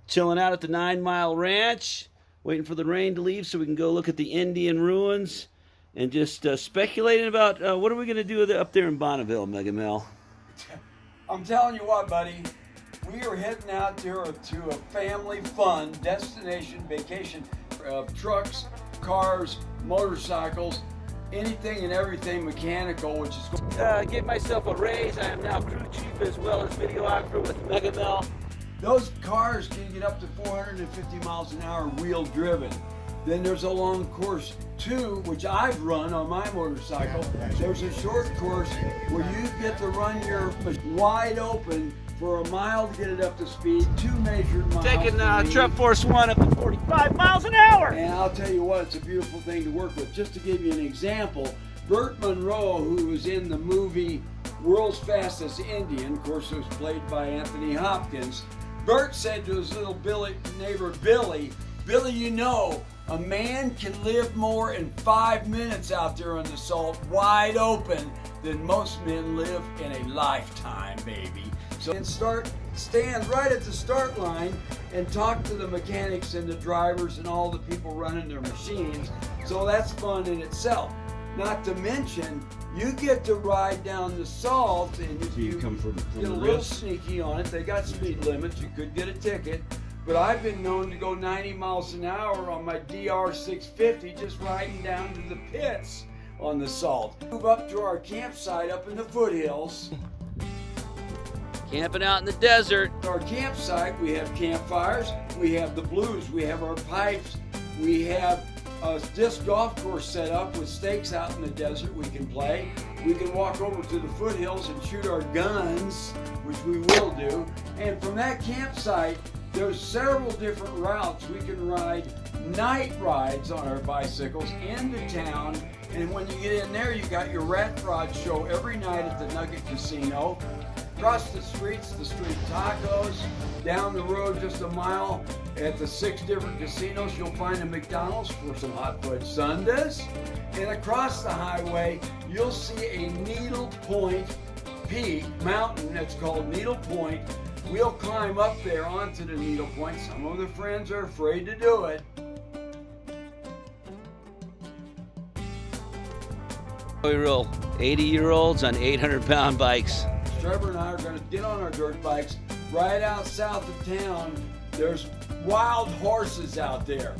Chilling out at the 9 Mile Ranch, waiting for the rain to leave so we can go look at the Indian ruins and just speculating about what are we going to do up there in Bonneville, Mega Mel. I'm telling you what, buddy, we are heading out to a family fun destination vacation of trucks, cars, motorcycles, anything and everything mechanical, which is Give myself a raise. I am now crew chief as well as videographer with Mega Mel. Those cars can get up to 450 miles an hour wheel driven. Then there's a long course too, which I've run on my motorcycle. There's a short course where you get to run your wide open for a mile to get it up to speed, 2 measured miles. Taking Truck Force 1 up to 45 miles an hour. And I'll tell you what, it's a beautiful thing to work with. Just to give you an example, Burt Munro, who was in the movie World's Fastest Indian, of course it was played by Anthony Hopkins, Burt said to his little neighbor Billy, you know, a man can live more in 5 minutes out there on the salt wide open than most men live in a lifetime, baby. So stand right at the start line and talk to the mechanics and the drivers and all the people running their machines. So that's fun in itself. Not to mention, you get to ride down the salt and you come from get a little sneaky on it. They got speed limits. You could get a ticket. But I've been known to go 90 miles an hour on my DR 650 just riding down to the pits on the salt. Move up to our campsite up in the foothills. Camping out in the desert. Our campsite, we have campfires, we have the blues, we have our pipes, we have a disc golf course set up with stakes out in the desert we can play. We can walk over to the foothills and shoot our guns, which we will do. And from that campsite, there's several different routes. We can ride night rides on our bicycles into town. And when you get in there, you got your rat rod show every night at the Nugget Casino. Across the streets, the street tacos. Down the road just a mile at the 6 different casinos, you'll find a McDonald's for some hot fudge sundaes. And across the highway, you'll see a Needle Point peak mountain that's called Needle Point. We'll climb up there onto the Needle Point. Some of the friends are afraid to do it. We roll 80-year-olds on 800-pound bikes. Trevor and I are going to get on our dirt bikes right out south of town. There's wild horses out there.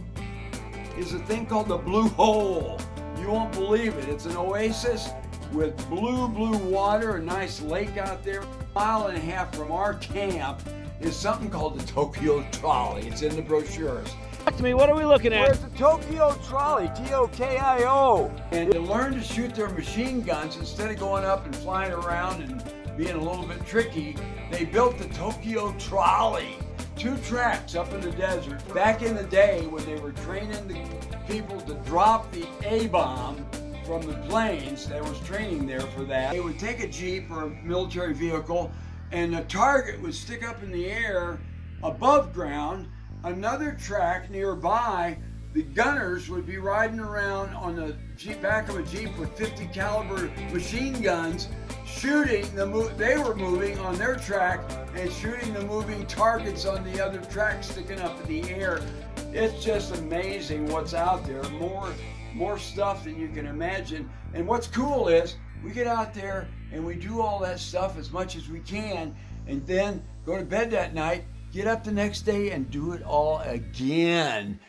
There's a thing called the Blue Hole. You won't believe it. It's an oasis with blue water, a nice lake out there. 1.5 miles from our camp is something called the Tokyo Trolley. It's in the brochures. Talk to me, what are we looking at? We're at the Tokyo Trolley, T-O-K-I-O. And to learn to shoot their machine guns, instead of going up and flying around and being a little bit tricky, they built the Tokyo Trolley. 2 tracks up in the desert. Back in the day when they were training the people to drop the A-bomb from the planes, there was training there for that. They would take a Jeep or a military vehicle and the target would stick up in the air above ground. Another track nearby, the gunners would be riding around on the back of a Jeep with 50 caliber machine guns, shooting they were moving on their track and shooting the moving targets on the other track sticking up in the air. It's just amazing what's out there. More stuff than you can imagine. And what's cool is we get out there and we do all that stuff as much as we can and then go to bed that night, get up the next day and do it all again.